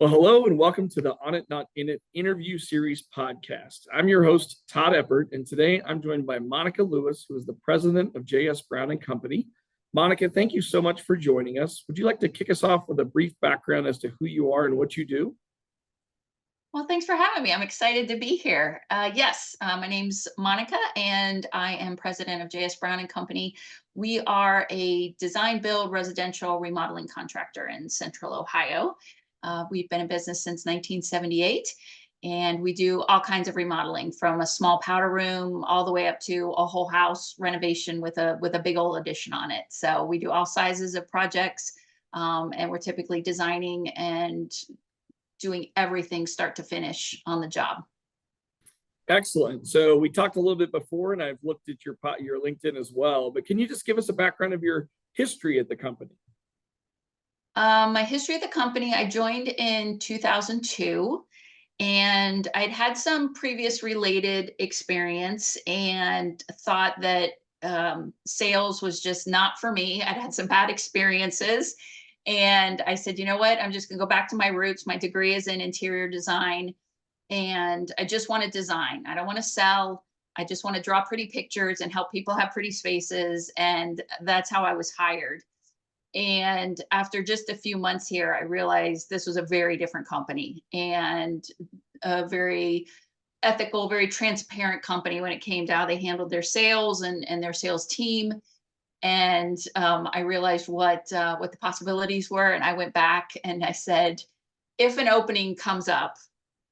Well, hello and welcome to the On It Not In It interview series podcast. I'm your host, Todd Eppert, and today I'm joined by Monica Lewis, who is the president of J.S. Brown and Company. Monica, thank you so much for joining us. Would you like to kick us off with a brief background as to who you are and what you do? Well, thanks for having me. I'm excited to be here. My name's Monica, and I am president of J.S. Brown and Company. We are a design build residential remodeling contractor in Central Ohio. We've been in business since 1978, and we do all kinds of remodeling, from a small powder room all the way up to a whole house renovation with a big old addition on it. So we do all sizes of projects, and we're typically designing and doing everything start to finish on the job. Excellent. So we talked a little bit before, and I've looked at your LinkedIn as well. But can you just give us a background of your history at the company? My history of the company, I joined in 2002, and I'd had some previous related experience and thought that sales was just not for me. I'd had some bad experiences. And I said, you know what? I'm just going to go back to my roots. My degree is in interior design, and I just want to design. I don't want to sell. I just want to draw pretty pictures and help people have pretty spaces. And that's how I was hired. And after just a few months here, I realized this was a very different company and a very ethical, very transparent company when it came to how they handled their sales and their sales team. And I realized what the possibilities were. And I went back and I said, if an opening comes up,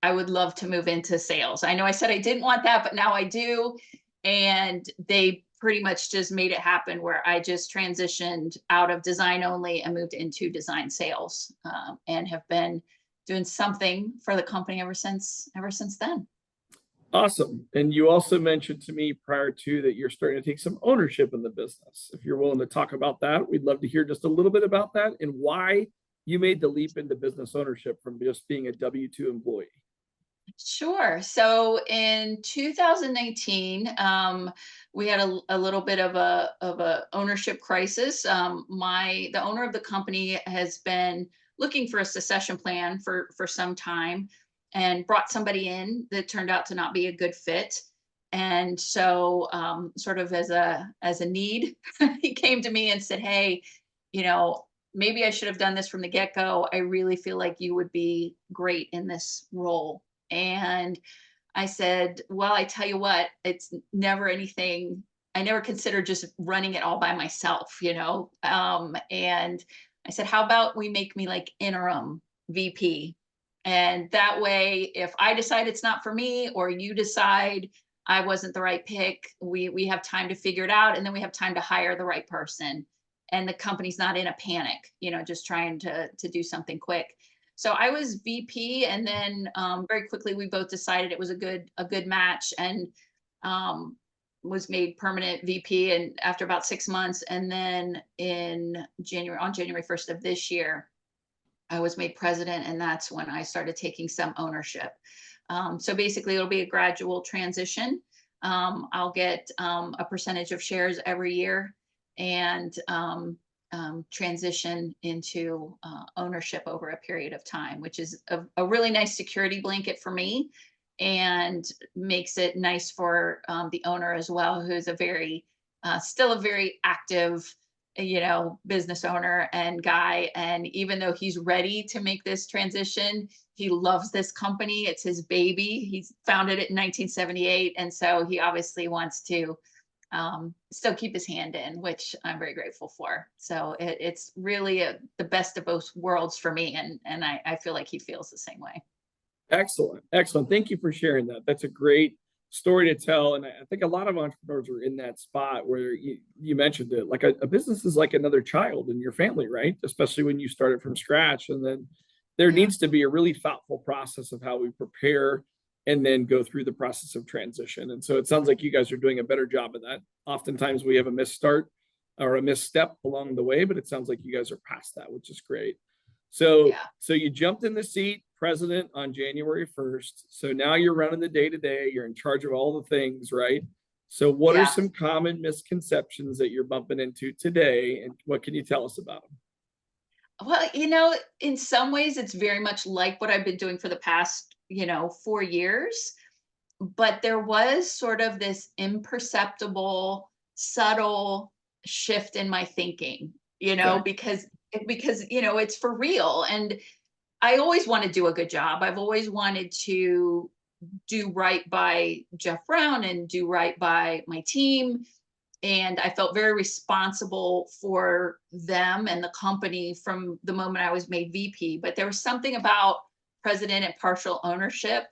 I would love to move into sales. I know I said I didn't want that, but now I do. And they pretty much just made it happen, where I just transitioned out of design only and moved into design sales, and have been doing something for the company ever since then. Awesome. And you also mentioned to me prior to that you're starting to take some ownership in the business. If you're willing to talk about that, we'd love to hear just a little bit about that and why you made the leap into business ownership from just being a W-2 employee. Sure. So in 2019, we had a little bit of a ownership crisis. The owner of the company has been looking for a succession plan for some time, and brought somebody in that turned out to not be a good fit. And so, sort of as a need, he came to me and said, "Hey, maybe I should have done this from the get-go. I really feel like you would be great in this role." And I said, "Well, I tell you what, it's never anything. I never considered just running it all by myself. And I said, how about we make me like interim VP? And that way, if I decide it's not for me, or you decide I wasn't the right pick, we have time to figure it out, and then we have time to hire the right person. And the company's not in a panic, just trying to do something quick." So I was VP, and then very quickly we both decided it was a good match, and was made permanent VP. And after about 6 months, and then on January 1st of this year, I was made president, and that's when I started taking some ownership. So basically, it'll be a gradual transition. I'll get a percentage of shares every year, and transition into ownership over a period of time, which is a really nice security blanket for me, and makes it nice for the owner as well, who's still a very active business owner and guy. And even though he's ready to make this transition, he loves this company. It's his baby. He's founded it in 1978. And so he obviously wants to still keep his hand in, which I'm very grateful for. So it's really the best of both worlds for me. And I feel like he feels the same way. Excellent. Excellent. Thank you for sharing that. That's a great story to tell. And I think a lot of entrepreneurs are in that spot where you mentioned it, like a business is like another child in your family, right? Especially when you start it from scratch. And then there needs to be a really thoughtful process of how we prepare and then go through the process of transition. And so it sounds like you guys are doing a better job of that. Oftentimes we have a misstart or a misstep along the way, but it sounds like you guys are past that, which is great. So you jumped in the seat, president, on January 1st. So now you're running the day-to-day, you're in charge of all the things, right? So what are some common misconceptions that you're bumping into today, and what can you tell us about them? Well, in some ways it's very much like what I've been doing for the past, 4 years. But there was sort of this imperceptible, subtle shift in my thinking, Okay. because it's for real. And I always want to do a good job. I've always wanted to do right by Jeff Brown and do right by my team. And I felt very responsible for them and the company from the moment I was made VP. But there was something about president and partial ownership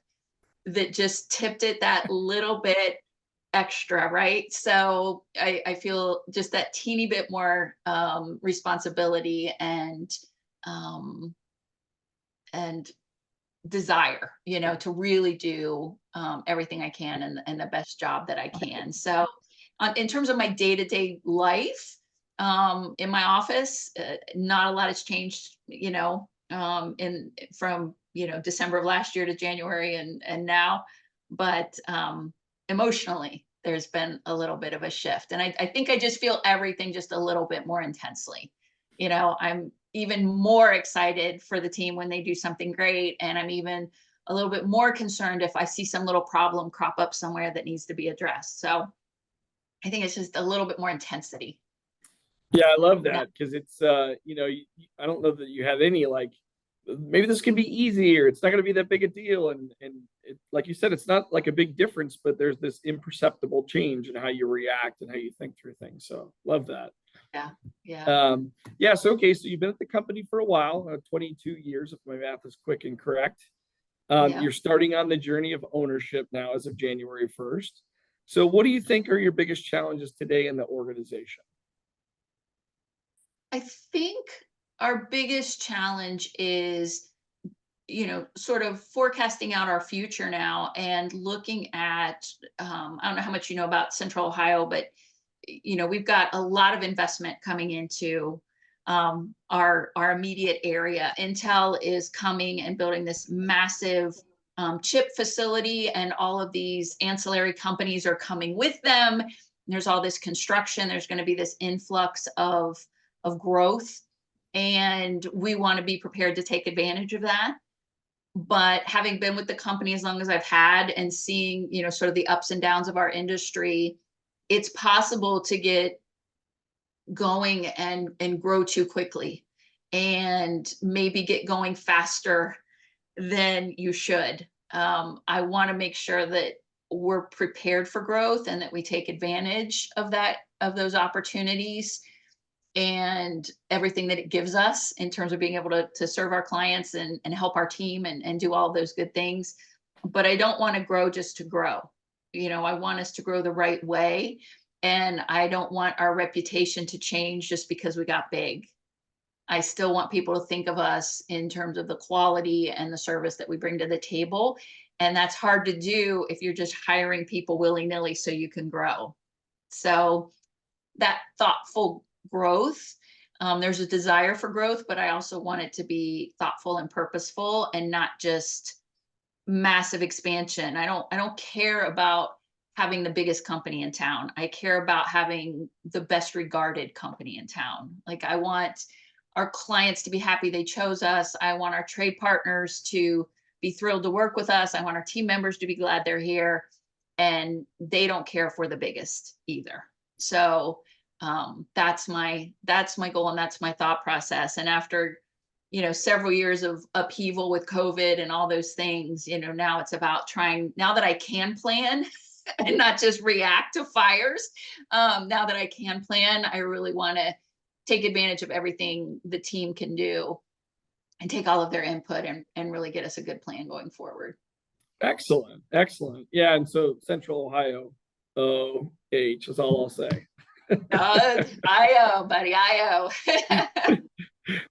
that just tipped it that little bit extra, right? So I feel just that teeny bit more responsibility um, and desire, to really do everything I can and the best job that I can. So, in terms of my day to day life in my office, not a lot has changed, in from December of last year to January and now, but emotionally, there's been a little bit of a shift, and I think I just feel everything just a little bit more intensely. I'm even more excited for the team when they do something great. And I'm even a little bit more concerned if I see some little problem crop up somewhere that needs to be addressed. So I think it's just a little bit more intensity. Yeah, I love Yeah. that because it's I don't know that you have any like maybe this can be easy or it's not going to be that big a deal and like you said it's not like a big difference but there's this imperceptible change in how you react and how you think through things. So love that. Yeah. Yeah. Yeah, so okay, so you've been at the company for a while, 22 years if my math is quick and correct. Yeah. You're starting on the journey of ownership now as of January 1st. So what do you think are your biggest challenges today in the organization? I think our biggest challenge is, sort of forecasting out our future now and looking at, I don't know how much you know about Central Ohio, but we've got a lot of investment coming into our immediate area. Intel is coming and building this massive chip facility, and all of these ancillary companies are coming with them. There's all this construction. There's going to be this influx of growth, and we want to be prepared to take advantage of that. But having been with the company as long as I've had and seeing, sort of the ups and downs of our industry, it's possible to get going and grow too quickly and maybe get going faster than you should. I want to make sure that we're prepared for growth and that we take advantage of those opportunities and everything that it gives us in terms of being able to serve our clients and help our team and do all those good things. But I don't want to grow just to grow. I want us to grow the right way. And I don't want our reputation to change just because we got big. I still want people to think of us in terms of the quality and the service that we bring to the table. And that's hard to do if you're just hiring people willy nilly so you can grow. So that thoughtful growth, there's a desire for growth, but I also want it to be thoughtful and purposeful and not just massive expansion. I don't care about having the biggest company in town. I care about having the best regarded company in town. Like, I want our clients to be happy they chose us. I want our trade partners to be thrilled to work with us. I want our team members to be glad they're here. And they don't care if we're the biggest either. So that's my goal and that's my thought process. And after several years of upheaval with COVID and all those things, now it's about trying, now that I can plan and not just react to fires. Now that I can plan, I really want to take advantage of everything the team can do and take all of their input and really get us a good plan going forward. Excellent, excellent. Yeah, and so Central Ohio, OH is all I'll say. I buddy, I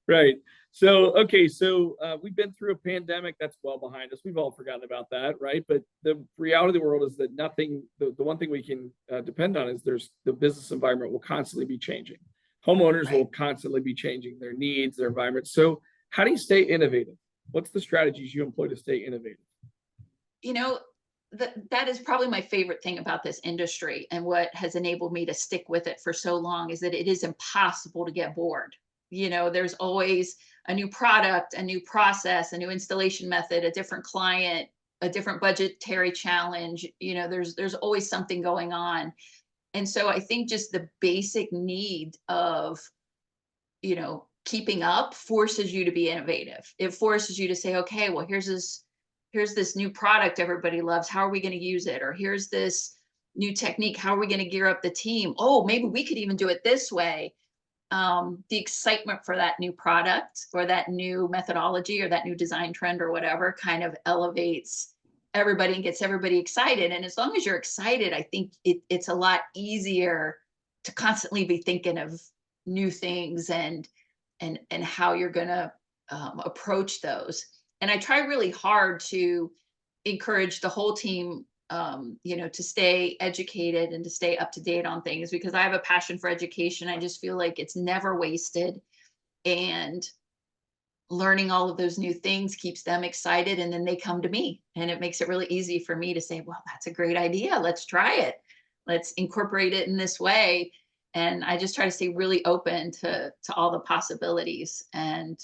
Right. So, okay, so we've been through a pandemic that's well behind us. We've all forgotten about that, right? But the reality of the world is that the one thing we can depend on is the business environment will constantly be changing. Homeowners will Right. constantly be changing their needs, their environment. So, how do you stay innovative? What's the strategies you employ to stay innovative? You know, that is probably my favorite thing about this industry, and what has enabled me to stick with it for so long is that it is impossible to get bored. there's always a new product, a new process, a new installation method, a different client, a different budgetary challenge. There's always something going on. And so I think just the basic need of, keeping up forces you to be innovative. It forces you to say, okay, well, here's this new product everybody loves. How are we going to use it? Or here's this new technique. How are we going to gear up the team? Oh, maybe we could even do it this way. The excitement for that new product or that new methodology or that new design trend or whatever kind of elevates everybody and gets everybody excited. And as long as you're excited, I think it's a lot easier to constantly be thinking of new things and how you're going to approach those. And I try really hard to encourage the whole team, to stay educated and to stay up to date on things, because I have a passion for education. I just feel like it's never wasted. And learning all of those new things keeps them excited. And then they come to me, and it makes it really easy for me to say, well, that's a great idea. Let's try it. Let's incorporate it in this way. And I just try to stay really open to all the possibilities. And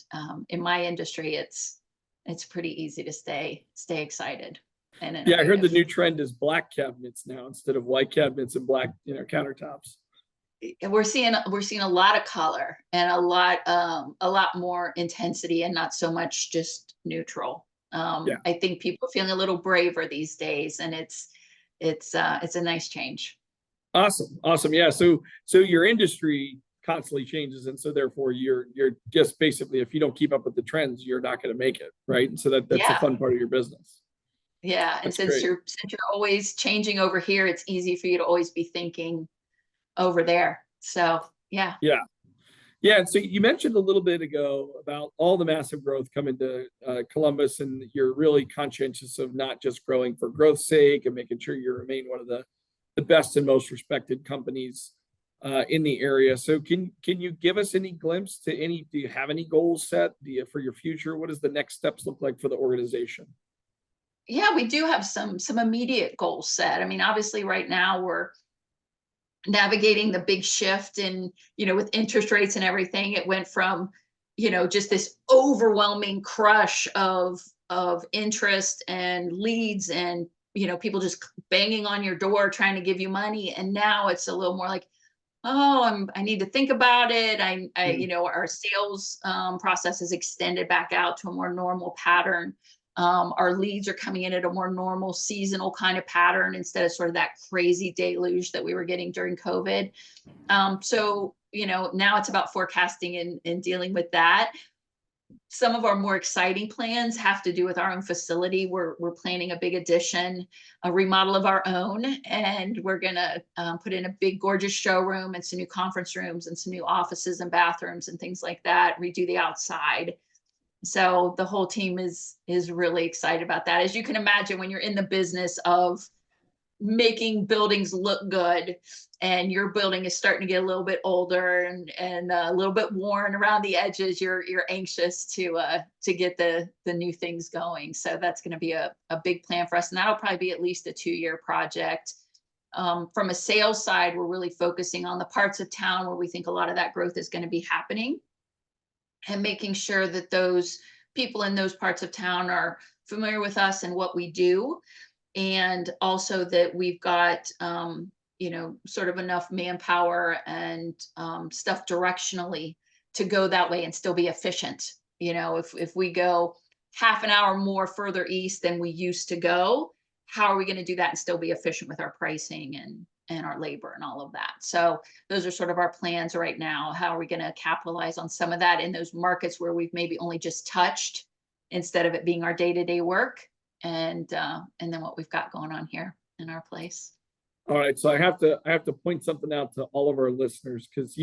in my industry, it's pretty easy to stay excited and Yeah, I heard the innovative. new trend is black cabinets now instead of white cabinets and black, countertops. We're seeing a lot of color and a lot more intensity, and not so much just neutral. Yeah, I think people are feeling a little braver these days, and it's a nice change. awesome, awesome. Yeah, so your industry constantly changes, and so therefore you're just basically, if you don't keep up with the trends, you're not going to make it, right? And so that's the Yeah. fun part of your business. Yeah, and That's since great. you're always changing over here, it's easy for you to always be thinking over there. So, yeah. Yeah. Yeah, and so you mentioned a little bit ago about all the massive growth coming to Columbus, and you're really conscientious of not just growing for growth's sake and making sure you remain one of the best and most respected companies in the area. So can you give us any glimpse to any? Do you have any goals set? Do you, for your future? What does the next steps look like for the organization? Yeah, we do have some immediate goals set. I mean, obviously right now we're navigating the big shift in, with interest rates and everything. It went from, just this overwhelming crush of interest and leads and, people just banging on your door trying to give you money. And now it's a little more like, oh, I need to think about it. Mhm. Our sales process is extended back out to a more normal pattern. Our leads are coming in at a more normal seasonal kind of pattern instead of sort of that crazy deluge that we were getting during COVID. So, now it's about forecasting and dealing with that. Some of our more exciting plans have to do with our own facility. We're planning a big addition, a remodel of our own, and we're gonna put in a big, gorgeous showroom and some new conference rooms and some new offices and bathrooms and things like that. Redo the outside. So the whole team is really excited about that. As you can imagine, when you're in the business of making buildings look good, and your building is starting to get a little bit older and a little bit worn around the edges, you're anxious to get the new things going. So that's going to be a big plan for us, and that'll probably be at least a 2-year project. From a sales side, we're really focusing on the parts of town where we think a lot of that growth is going to be happening, and making sure that those people in those parts of town are familiar with us and what we do. And also that we've got, sort of enough manpower and stuff directionally to go that way and still be efficient. If we go half an hour more further east than we used to go, how are we going to do that and still be efficient with our pricing and our labor and all of that? So those are sort of our plans right now. How are we going to capitalize on some of that in those markets where we've maybe only just touched, instead of it being our day-to-day work, and then what we've got going on here in our place. All right, so I have to point something out to all of our listeners, because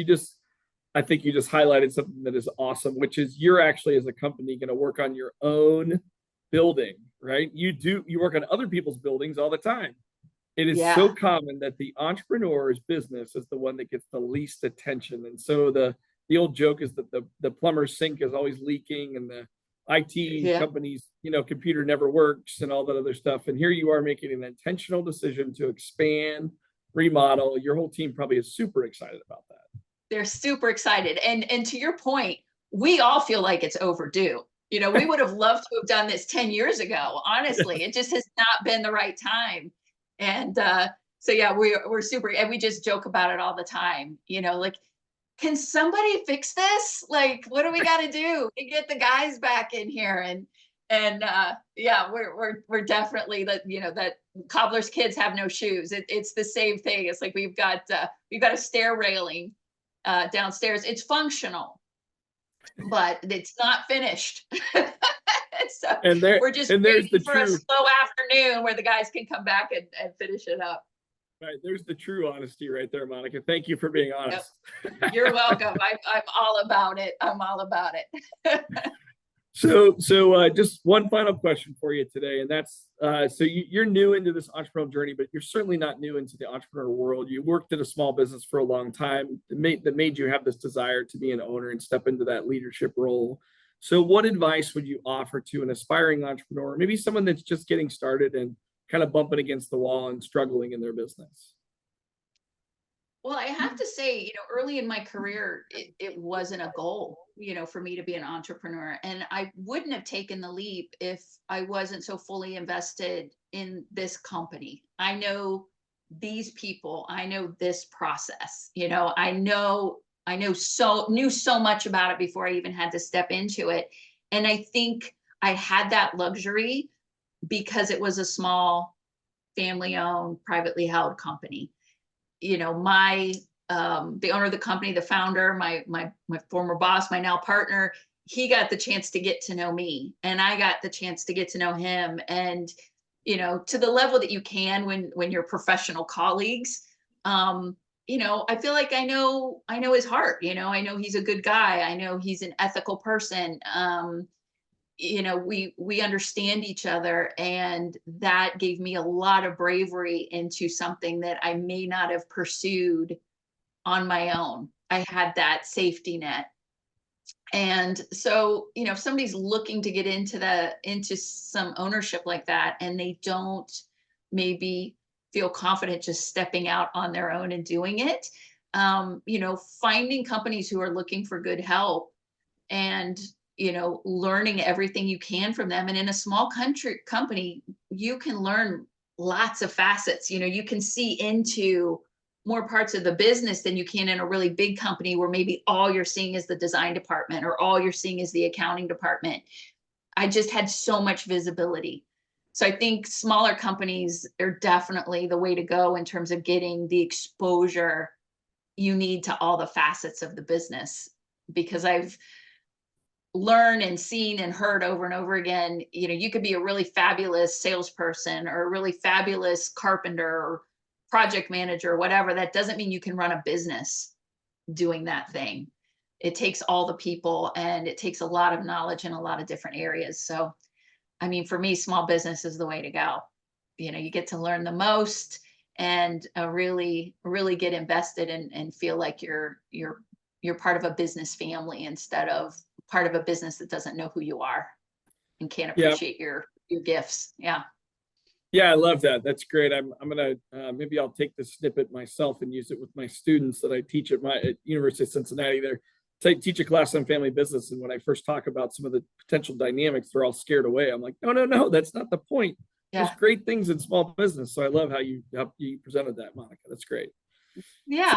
I think you just highlighted something that is awesome, which is you're actually, as a company, going to work on your own building, right? You work on other people's buildings all the time. It is Yeah. so common that the entrepreneur's business is the one that gets the least attention. And so the old joke is that the plumber's sink is always leaking, and the IT Yeah. company's, computer never works, and all that other stuff. And here you are making an intentional decision to expand, remodel. Your whole team probably is super excited about that. They're super excited. And to your point, we all feel like it's overdue. We would have loved to have done this 10 years ago. Honestly, it just has not been the right time. And so yeah, we're super, and we just joke about it all the time. Like, can somebody fix this? Like, what do we got to do to get the guys back in here? And yeah, we're definitely that, that cobbler's kids have no shoes. It's the same thing. It's like we've got a stair railing downstairs. It's functional, but it's not finished. So we're just there's waiting for a slow afternoon where the guys can come back and finish it up. Right, there's the true honesty right there, Monica. Thank you for being honest. Yep. You're welcome. I'm all about it. I'm all about it. So just one final question for you today, and that's so you're new into this entrepreneurial journey, but you're certainly not new into the entrepreneur world. You worked in a small business for a long time that made you have this desire to be an owner and step into that leadership role. So what advice would you offer to an aspiring entrepreneur, maybe someone that's just getting started and kind of bumping against the wall and struggling in their business? Well, I have to say, early in my career, it wasn't a goal, for me to be an entrepreneur. And I wouldn't have taken the leap if I wasn't so fully invested in this company. I know these people, I know this process, I knew so much about it before I even had to step into it. And I think I had that luxury because it was a small, family-owned, privately held company. My the owner of the company, the founder, my former boss, my now partner, he got the chance to get to know me, and I got the chance to get to know him. And to the level that you can when you're professional colleagues, I feel like I know his heart. I know he's a good guy. I know he's an ethical person. We understand each other, and that gave me a lot of bravery into something that I may not have pursued on my own. I had that safety net. And so, if somebody's looking to get into some ownership like that, and they don't maybe feel confident just stepping out on their own and doing it, finding companies who are looking for good help, and learning everything you can from them. And in a small company, you can learn lots of facets. You can see into more parts of the business than you can in a really big company where maybe all you're seeing is the design department or all you're seeing is the accounting department. I just had so much visibility. So I think smaller companies are definitely the way to go in terms of getting the exposure you need to all the facets of the business, because I've learned and seen and heard over and over again, you could be a really fabulous salesperson or a really fabulous carpenter or project manager or whatever. That doesn't mean you can run a business doing that thing. It takes all the people, and it takes a lot of knowledge in a lot of different areas. So, for me, small business is the way to go. You get to learn the most and really, really get invested and feel like you're part of a business family instead of part of a business that doesn't know who you are and can't appreciate your gifts. Yeah. Yeah, I love that. That's great. I'm gonna maybe I'll take this snippet myself and use it with my students that I teach at University of Cincinnati. I teach a class on family business, and when I first talk about some of the potential dynamics, they're all scared away. I'm like, no, that's not the point. Yeah. There's great things in small business. So I love how you presented that, Monica. That's great. Yeah.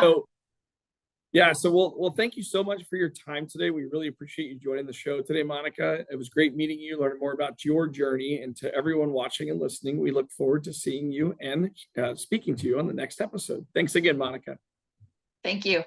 So well, thank you so much for your time today. We really appreciate you joining the show today, Monica. It was great meeting you, learning more about your journey. And to everyone watching and listening, we look forward to seeing you and speaking to you on the next episode. Thanks again, Monica. Thank you.